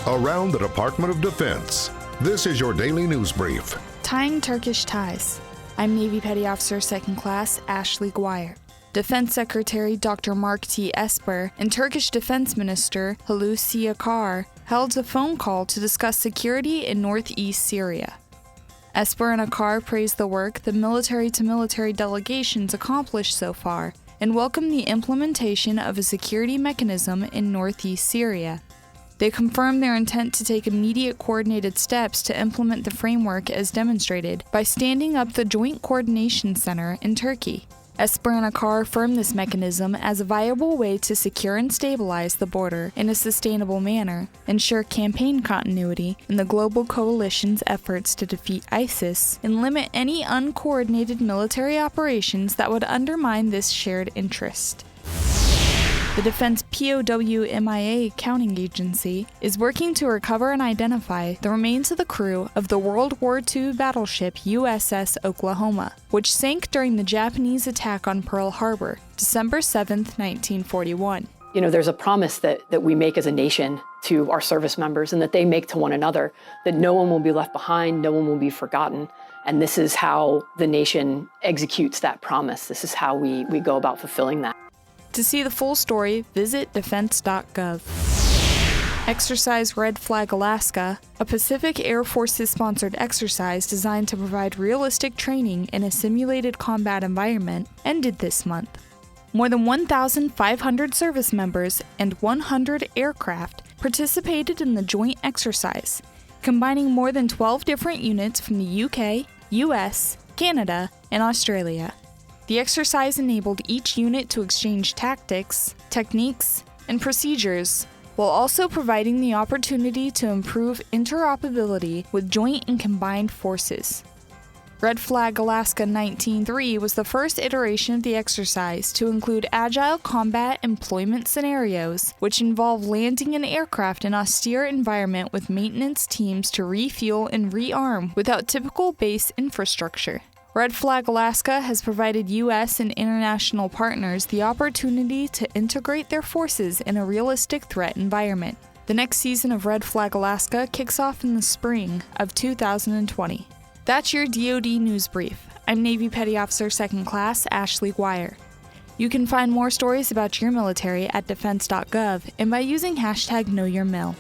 around the Department of Defense. This is your daily news brief. Tying Turkish ties. I'm Navy Petty Officer 2nd Class Ashley Guire. Defense Secretary Dr. Mark T. Esper and Turkish Defense Minister Hulusi Akar held a phone call to discuss security in northeast Syria. Esper and Akar praised the work the military-to-military delegations accomplished so far and welcomed the implementation of a security mechanism in northeast Syria. They confirmed their intent to take immediate coordinated steps to implement the framework as demonstrated by standing up the Joint Coordination Center in Turkey. Esper and Akar affirmed this mechanism as a viable way to secure and stabilize the border in a sustainable manner, ensure campaign continuity in the global coalition's efforts to defeat ISIS, and limit any uncoordinated military operations that would undermine this shared interest. The Defense POW-MIA Accounting Agency is working to recover and identify the remains of the crew of the World War II battleship USS Oklahoma, which sank during the Japanese attack on Pearl Harbor, December 7, 1941. There's a promise that we make as a nation to our service members and that they make to one another, that no one will be left behind, no one will be forgotten. And this is how the nation executes that promise. This is how we go about fulfilling that. To see the full story, visit defense.gov. Exercise Red Flag Alaska, a Pacific Air Forces-sponsored exercise designed to provide realistic training in a simulated combat environment, ended this month. More than 1,500 service members and 100 aircraft participated in the joint exercise, combining more than 12 different units from the UK, US, Canada, and Australia. The exercise enabled each unit to exchange tactics, techniques, and procedures, while also providing the opportunity to improve interoperability with joint and combined forces. Red Flag Alaska 19-3 was the first iteration of the exercise to include agile combat employment scenarios, which involve landing an aircraft in an austere environment with maintenance teams to refuel and rearm without typical base infrastructure. Red Flag Alaska has provided U.S. and international partners the opportunity to integrate their forces in a realistic threat environment. The next season of Red Flag Alaska kicks off in the spring of 2020. That's your DoD News Brief. I'm Navy Petty Officer 2nd Class Ashley Guire. You can find more stories about your military at defense.gov and by using #KnowYourMil.